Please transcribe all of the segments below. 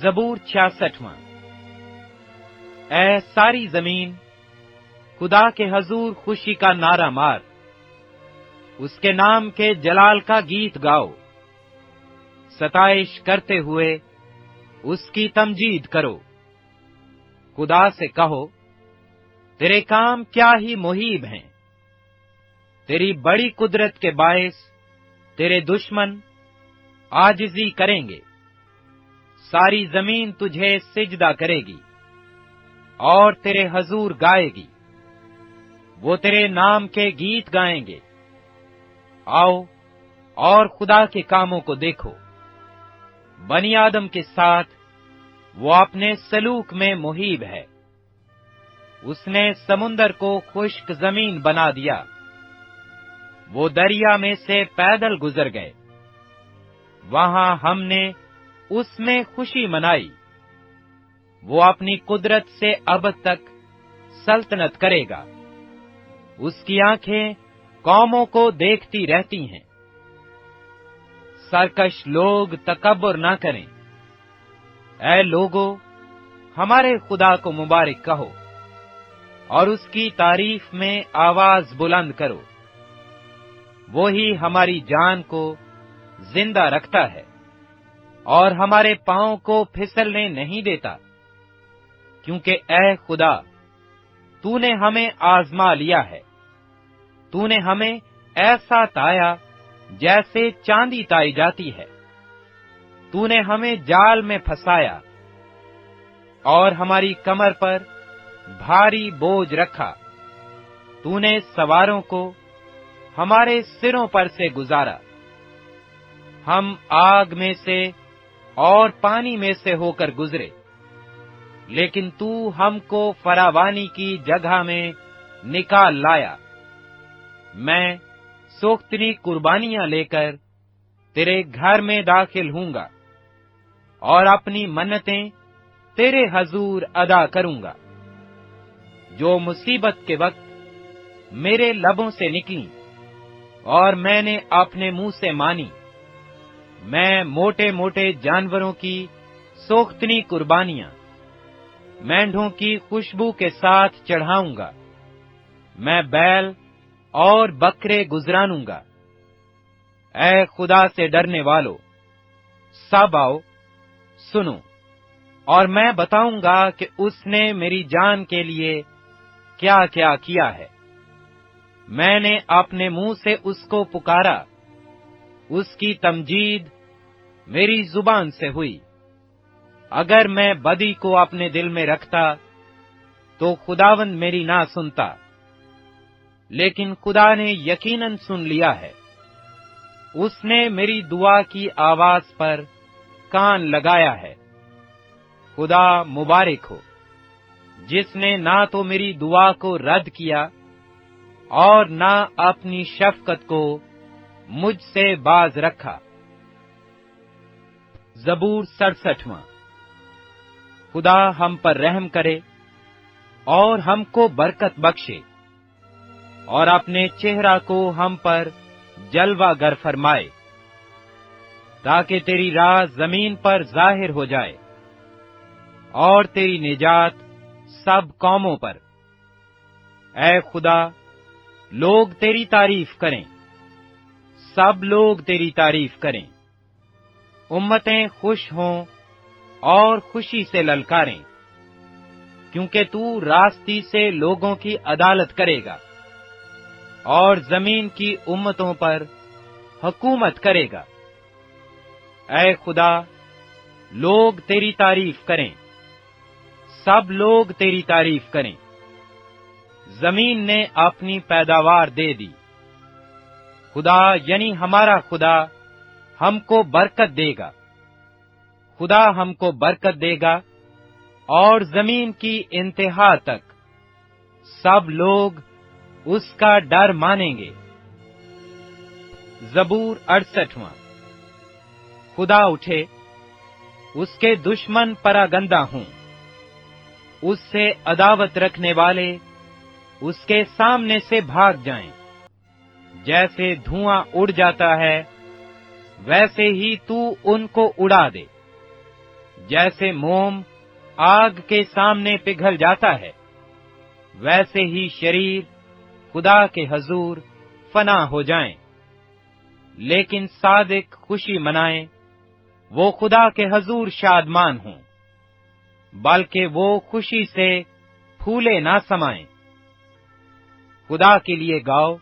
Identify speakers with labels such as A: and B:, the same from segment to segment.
A: زبور 66۔ اے ساری زمین خدا کے حضور خوشی کا نعرہ مار، اس کے نام کے جلال کا گیت گاؤ، ستائش کرتے ہوئے اس کی تمجید کرو۔ خدا سے کہو، تیرے کام کیا ہی محیب ہیں، تیری بڑی قدرت کے باعث تیرے دشمن عاجزی کریں گے۔ ساری زمین تجھے سجدہ کرے گی اور تیرے حضور گائے گی، وہ تیرے نام کے گیت گائیں گے۔ آؤ اور خدا کے کاموں کو دیکھو، بنی آدم کے ساتھ وہ اپنے سلوک میں محیب ہے۔ اس نے سمندر کو خشک زمین بنا دیا، وہ دریا میں سے پیدل گزر گئے، وہاں ہم نے اس میں خوشی منائی۔ وہ اپنی قدرت سے ابد تک سلطنت کرے گا، اس کی آنکھیں قوموں کو دیکھتی رہتی ہیں۔ سرکش لوگ تکبر نہ کریں، اے لوگو ہمارے خدا کو مبارک کہو اور اس کی تعریف میں آواز بلند کرو۔ وہی ہماری جان کو زندہ رکھتا ہے اور ہمارے پاؤں کو پھسلنے نہیں دیتا، کیونکہ اے خدا تو نے ہمیں آزما لیا ہے، تو نے ہمیں ایسا تایا جیسے چاندی تائی جاتی ہے۔ تو نے ہمیں جال میں پھنسایا اور ہماری کمر پر بھاری بوجھ رکھا۔ تو نے سواروں کو ہمارے سروں پر سے گزارا۔ ہم آگ میں سے اور پانی میں سے ہو کر گزرے، لیکن تو ہم کو فراوانی کی جگہ میں نکال لایا۔ میں سوختنی قربانیاں لے کر تیرے گھر میں داخل ہوں گا اور اپنی منتیں تیرے حضور ادا کروں گا۔ جو مصیبت کے وقت میرے لبوں سے نکلی اور میں نے اپنے منہ سے مانی، میں موٹے موٹے جانوروں کی سوختنی قربانیاں مینڈھوں کی خوشبو کے ساتھ چڑھاؤں گا۔ میں بیل اور بکرے گزرانوں گا۔ اے خدا سے ڈرنے والو، سب آؤ سنو، اور میں بتاؤں گا کہ اس نے میری جان کے لیے کیا کیا کیا ہے۔ میں نے اپنے منہ سے اس کو پکارا، اس کی تمجید میری زبان سے ہوئی۔ اگر میں بدی کو اپنے دل میں رکھتا تو خداوند میری نہ سنتا، لیکن خدا نے یقیناً سن لیا ہے۔ اس نے میری دعا کی آواز پر کان لگایا ہے۔ خدا مبارک ہو، جس نے نہ تو میری دعا کو رد کیا اور نہ اپنی شفقت کو مجھ سے باز رکھا۔ زبور 67۔ خدا ہم پر رحم کرے اور ہم کو برکت بخشے، اور اپنے چہرہ کو ہم پر جلوہ گر فرمائے، تاکہ تیری راہ زمین پر ظاہر ہو جائے اور تیری نجات سب قوموں پر۔ اے خدا، لوگ تیری تعریف کریں، سب لوگ تیری تعریف کریں۔ امتیں خوش ہوں اور خوشی سے للکاریں، کیونکہ تو راستی سے لوگوں کی عدالت کرے گا اور زمین کی امتوں پر حکومت کرے گا۔ اے خدا، لوگ تیری تعریف کریں، سب لوگ تیری تعریف کریں۔ زمین نے اپنی پیداوار دے دی۔ خدا یعنی ہمارا خدا ہم کو برکت دے گا۔ خدا ہم کو برکت دے گا اور زمین کی انتہا تک سب لوگ اس کا ڈر مانیں گے۔ زبور 68۔ خدا اٹھے، اس کے دشمن پراگندہ ہوں، اس سے عداوت رکھنے والے اس کے سامنے سے بھاگ جائیں۔ جیسے دھواں اڑ جاتا ہے ویسے ہی تو ان کو اڑا دے۔ जैसे मोम आग के सामने पिघल जाता है, वैसे ही शरीर खुदा के हजूर फना हो जाएं। लेकिन सादिक खुशी मनाएं, वो खुदा के हजूर शादमान हों, बल्कि वो खुशी से फूले ना समाएं। खुदा के लिए गाओ,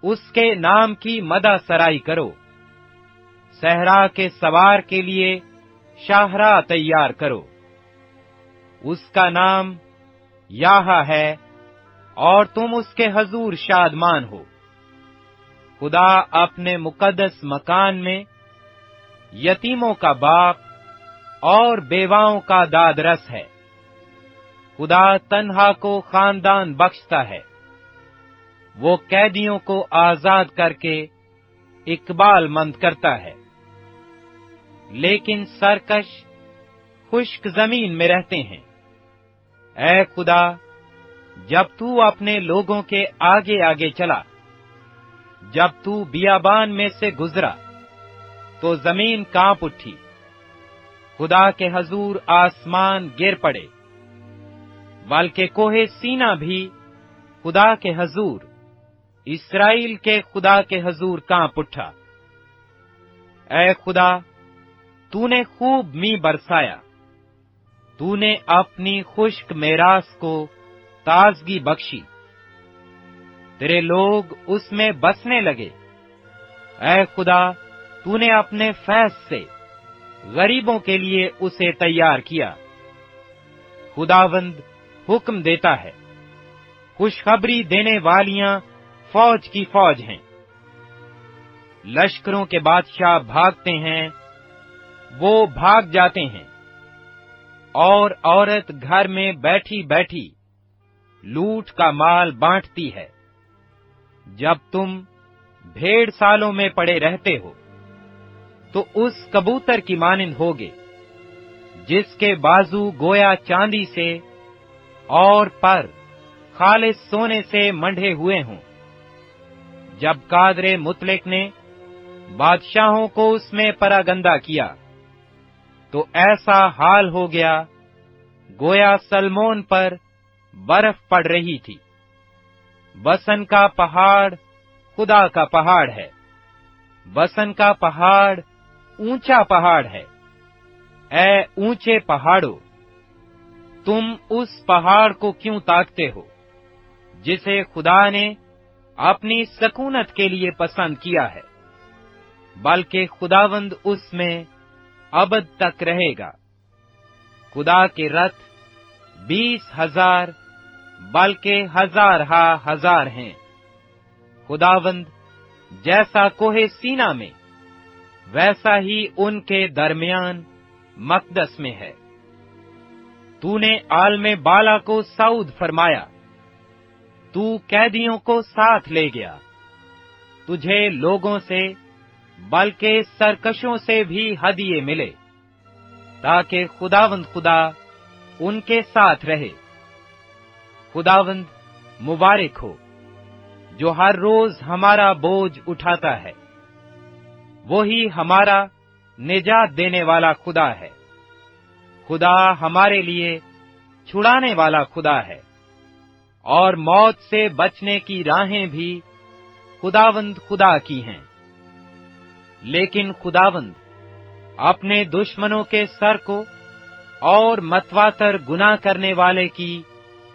A: उसके नाम की मदा सराई करो। सहरा के सवार के लिए शाहरा तैयार करो। उसका नाम याहा है और तुम उसके हजूर शादमान हो। खुदा अपने मुकद्दस मकान में यतीमों का बाप और बेवाओं का दादरस है। खुदा तन्हा को खानदान बख्शता है। वो कैदियों को आजाद करके इकबाल मंद करता है। लेकिन सरकश खुश्क जमीन में रहते हैं। ऐ खुदा, जब तू अपने लोगों के आगे आगे चला, जब तू बियाबान में से गुजरा, तो जमीन कांप उठी। खुदा के हजूर आसमान गिर पड़े, बल्कि कोहे सीना भी खुदा के हजूर, इस्राएल के खुदा के हजूर कांप उठा। ऐ खुदा, तूने खूब मी बरसाया। तूने अपनी खुश्क मेरास को ताजगी बख्शी। तेरे लोग उसमें बसने लगे। ऐ खुदा, तूने अपने फैज से गरीबों के लिए उसे तैयार किया। खुदावंद हुक्म देता है, खुशखबरी देने वालियां फौज की फौज हैं। लश्करों के बादशाह भागते हैं, वो भाग जाते हैं। और औरत घर में बैठी बैठी लूट का माल बांटती है। जब तुम भेड़ सालों में पड़े रहते हो, तो उस कबूतर की मानिंद होगे, जिसके बाजू गोया चांदी से और पर खालिस सोने से मंढे हुए हों। जब कादरे मुतलिक ने बादशाहों को उसमें परागंदा किया, तो ऐसा हाल हो गया गोया सलमोन पर बर्फ पड़ रही थी। बसन का पहाड़ खुदा का पहाड़ है। बसन का पहाड़ ऊंचा पहाड़ है। ऐ ऊंचे पहाड़ों, तुम उस पहाड़ को क्यों ताकते हो, जिसे खुदा ने अपनी सकूनत के लिए पसंद किया है? बल्कि खुदावंद उसमें अबद तक रहेगा। खुदा के रथ 20,000 बल्कि हजार हैं। खुदावंद जैसा कोहे सीना में, वैसा ही उनके दरमियान मकदस में है। तूने आलमे बाला को सऊद फरमाया। तू कैदियों को साथ ले गया। तुझे लोगों से बल्कि सरकशों से भी हदिये मिले, ताकि खुदावंद खुदा उनके साथ रहे। खुदावंद मुबारक हो, जो हर रोज हमारा बोझ उठाता है। वही हमारा निजात देने वाला खुदा है। खुदा हमारे लिए छुड़ाने वाला खुदा है, और मौत से बचने की राहें भी खुदावंद खुदा की हैं। लेकिन खुदावंद अपने दुश्मनों के सर को और मतवातर गुनाह करने वाले की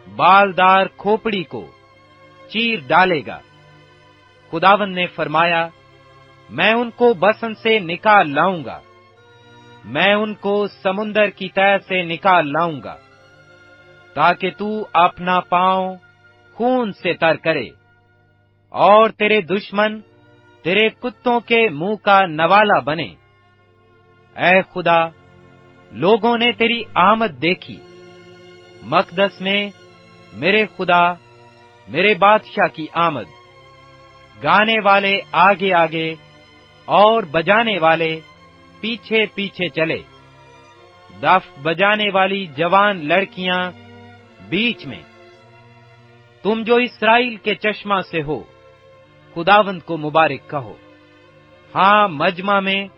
A: बालदार खोपड़ी को चीर डालेगा। खुदावंद ने फरमाया, मैं उनको बसन से निकाल लाऊंगा, मैं उनको समुंदर की तह से निकाल लाऊंगा, ताकि तू अपना पांव खून से तर करे, और तेरे दुश्मन तेरे कुत्तों के मुंह का नवाला बने। ऐ खुदा, लोगों ने तेरी आमद देखी। मकदस में मेरे खुदा, मेरे बादशाह की आमद। गाने वाले आगे आगे और बजाने वाले पीछे पीछे चले। दफ बजाने वाली जवान लड़कियां बीच में। तुम जो इस्राएल के चश्मा से हो, खुदावंद को मुबारक कहो। हाँ, मजमा में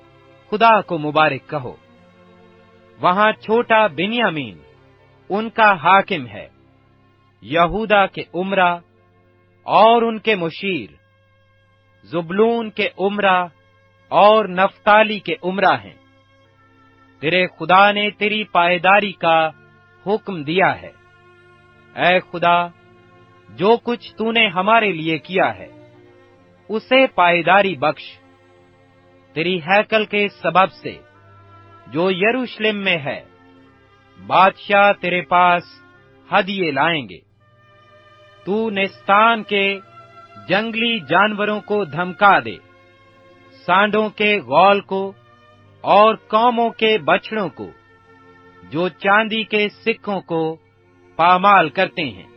A: खुदा को मुबारक कहो। वहां छोटा बिन्यामीन उनका हाकिम है। यहूदा के उमरा और उनके मुशीर, जुबलून के उमरा और नफ्ताली के उमरा हैं। तेरे खुदा ने तेरी पायदारी का हुक्म दिया है। ऐ खुदा, जो कुछ तूने हमारे लिए किया है उसे पायदारी बख्श। तेरी हैकल के सबब से जो यरूशलेम में है, बादशाह तेरे पास हदिये लाएंगे। तू निस्तान के जंगली जानवरों को धमका दे, सांडों के गौल को और कौमों के बछड़ों को, जो चांदी के सिक्कों को पामाल करते हैं।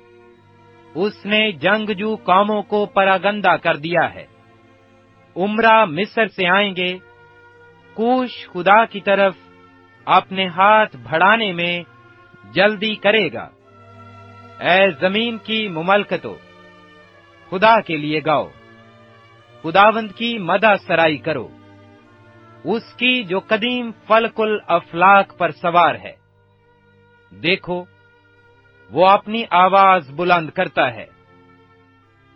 A: उसने जंगजू कौमों को परागंदा कर दिया है। उमरा मिस्र से आएंगे, कूश खुदा की तरफ अपने हाथ बढ़ाने में जल्दी करेगा। ऐ जमीन की मुमलकतो, खुदा के लिए गाओ, खुदावंद की मदा सराई करो, उसकी जो कदीम फलकुल अफलाक पर सवार है। देखो, वो अपनी आवाज बुलंद करता है,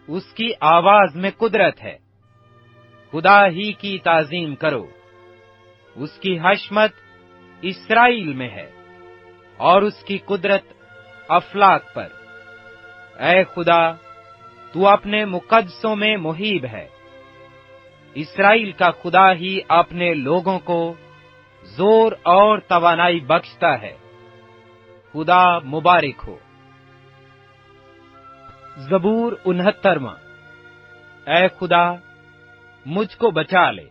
A: उसकी आवाज में कुदरत है। खुदा ही की ताजीम करो, उसकी हशमत इस्राएल में है और उसकी कुदरत अफलाक पर। ऐ खुदा, तू अपने मुकद्दसों में मुहीब है। इस्राएल का खुदा ही अपने लोगों को जोर और तवानाई बख्शता है। खुदा मुबारक हो। ज़बूर 69। ऐ खुदा, मुझको बचा ले,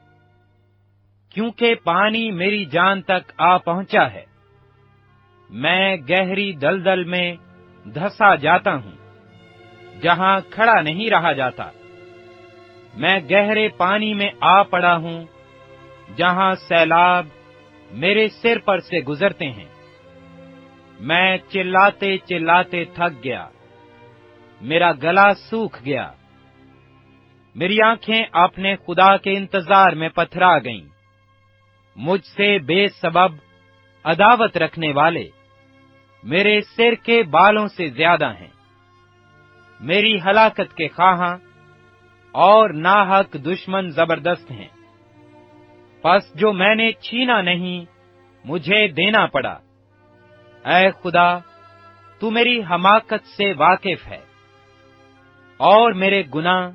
A: क्योंकि पानी मेरी जान तक आ पहुंचा है। मैं गहरी दलदल में धंसा जाता हूं, जहां खड़ा नहीं रहा जाता। मैं गहरे पानी में आ पड़ा हूं, जहां सैलाब मेरे सिर पर से गुजरते हैं। मैं चिल्लाते चिल्लाते थक गया, मेरा गला सूख गया। मेरी आंखें अपने खुदा के इंतजार में पथरा गईं। मुझसे बेसबब अदावत रखने वाले मेरे सिर के बालों से ज्यादा हैं। मेरी हलाकत के खाहां और नाहक दुश्मन जबरदस्त हैं। बस जो मैंने छीना नहीं, मुझे देना पड़ा। ऐ खुदा, तू मेरी हमाकत से वाकिफ है और मेरे गुनाह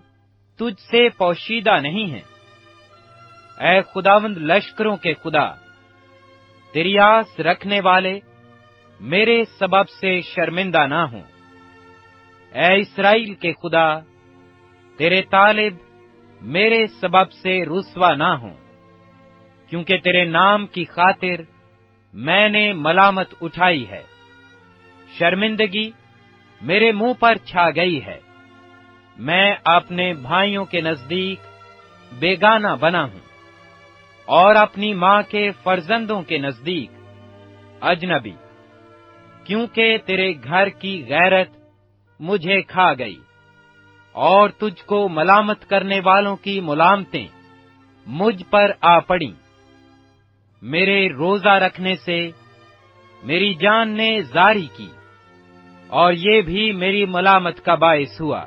A: तुझसे पोशीदा नहीं है। ऐ खुदावंद लश्करों के खुदा, तेरी आस रखने वाले मेरे सबब से शर्मिंदा ना हों। ऐ इस्राएल के खुदा, तेरे तालिब मेरे सबब से रुस्वा ना हों, क्योंकि तेरे नाम की खातिर मैंने मलामत उठाई है। शर्मिंदगी मेरे मुंह पर छा गई है। मैं अपने भाइयों के नजदीक बेगाना बना हूं और अपनी मां के फर्जंदों के नजदीक अजनबी, क्योंकि तेरे घर की गैरत मुझे खा गई और तुझको मलामत करने वालों की मुलामतें मुझ पर आ पड़ी। मेरे रोजा रखने से मेरी जान ने जारी की और ये भी मेरी मलामत का बायस हुआ।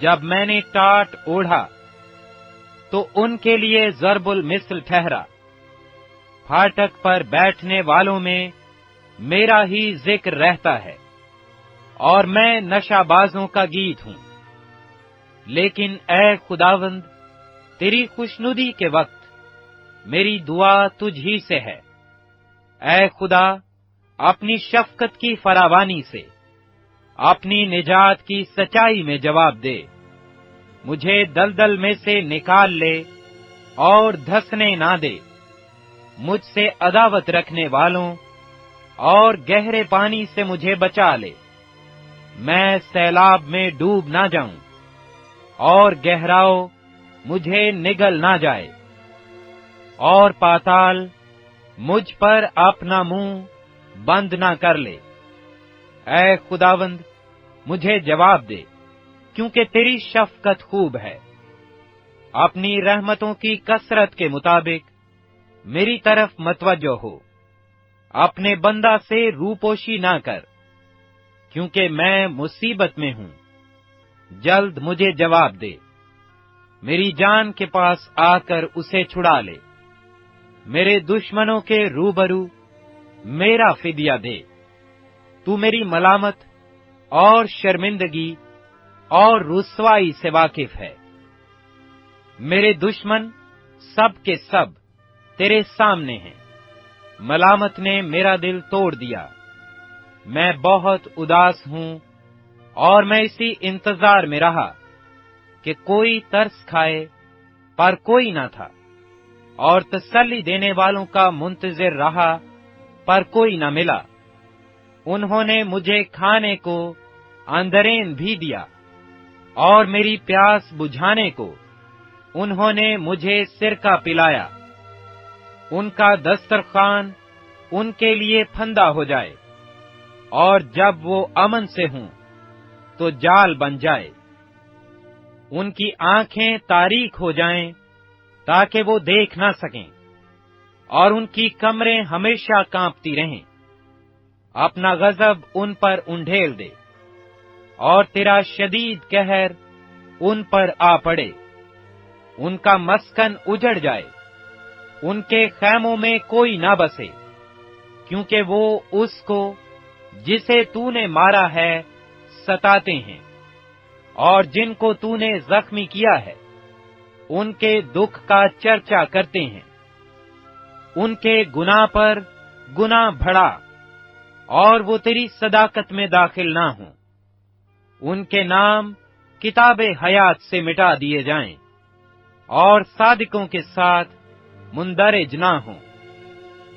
A: जब मैंने टाट ओढ़ा तो उनके लिए ज़रबुल मिस्ल ठहरा। फाटक पर बैठने वालों में मेरा ही जिक्र रहता है और मैं नशाबाजों का गीत हूं। लेकिन ऐ खुदावंद, तेरी खुशनुदी के वक्त मेरी दुआ तुझ ही से है। ऐ खुदा, अपनी शफकत की फरावानी से अपनी निजात की सच्चाई में जवाब दे। मुझे दलदल में से निकाल ले और धंसने ना दे। मुझसे अदावत रखने वालों और गहरे पानी से मुझे बचा ले। मैं सैलाब में डूब ना जाऊं और गहराओ मुझे निगल ना जाए और पाताल मुझ पर अपना मुंह बंद ना कर ले। ऐ खुदावंद, मुझे जवाब दे, क्योंकि तेरी शफकत खूब है। अपनी रहमतों की कसरत के मुताबिक मेरी तरफ मतवज्जो हो اپنے بندہ سے روپوشی نہ کر، کیونکہ میں مصیبت میں ہوں، جلد مجھے جواب دے، میری جان کے پاس آ کر اسے چھڑا لے، میرے دشمنوں کے روبرو میرا فدیہ دے۔ تو میری ملامت اور شرمندگی اور رسوائی سے واقف ہے۔ میرے دشمن سب کے سب تیرے سامنے ہیں، ملامت نے میرا دل توڑ دیا۔ میں بہت اداس ہوں اور میں اسی انتظار میں رہا کہ کوئی ترس کھائے، پر کوئی نہ تھا، اور تسلی دینے والوں کا منتظر رہا، پر کوئی نہ ملا۔ انہوں نے مجھے کھانے کو اندرین بھی دیا، اور میری پیاس بجھانے کو انہوں نے مجھے سرکہ پلایا۔ ان کا دسترخوان ان کے لیے پھندا ہو جائے، اور جب وہ امن سے ہوں تو جال بن جائے۔ ان کی آنکھیں تاریک ہو جائیں تاکہ وہ دیکھ نہ سکیں، اور ان کی کمریں ہمیشہ کانپتی رہیں۔ اپنا غضب ان پر انڈھیل دے، اور تیرا شدید قہر ان پر آ پڑے۔ ان کا مسکن اجڑ جائے، ان کے خیموں میں کوئی نہ بسے، کیونکہ وہ اس کو جسے تو نے مارا ہے ستاتے ہیں، اور جن کو تو نے زخمی کیا ہے ان کے دکھ کا چرچا کرتے ہیں۔ ان کے گناہ پر گناہ بڑھا، اور وہ تیری صداقت میں داخل نہ ہوں۔ ان کے نام کتاب حیات سے مٹا دیے جائیں، اور صادقوں کے ساتھ مندرج نہ ہوں۔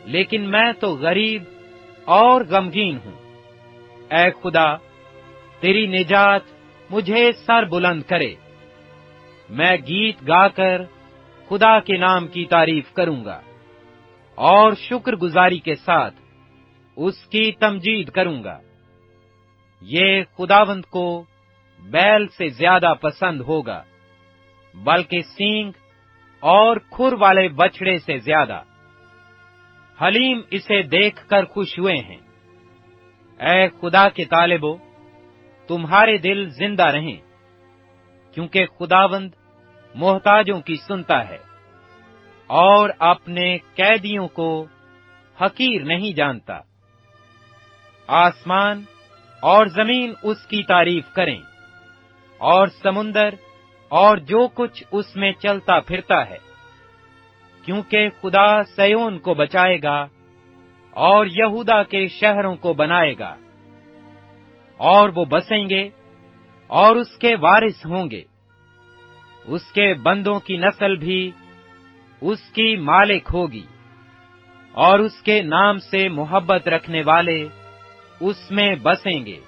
A: لیکن میں تو غریب اور غمگین ہوں۔ اے خدا، تیری نجات مجھے سر بلند کرے۔ میں گیت گا کر خدا کے نام کی تعریف کروں گا، اور شکر گزاری کے ساتھ اس کی تمجید کروں گا۔ یہ خداوند کو بیل سے زیادہ پسند ہوگا، بلکہ سینگ اور کھر والے بچڑے سے زیادہ۔ حلیم اسے دیکھ کر خوش ہوئے ہیں۔ اے خدا کے طالبو، تمہارے دل زندہ رہیں، کیونکہ خداوند محتاجوں کی سنتا ہے، اور اپنے قیدیوں کو حقیر نہیں جانتا۔ آسمان اور زمین اس کی تعریف کریں، اور سمندر اور جو کچھ اس میں چلتا پھرتا ہے، کیونکہ خدا سیون کو بچائے گا اور یہودا کے شہروں کو بنائے گا، اور وہ بسیں گے اور اس کے وارث ہوں گے۔ اس کے بندوں کی نسل بھی اس کی مالک ہوگی، اور اس کے نام سے محبت رکھنے والے اس میں بسیں گے۔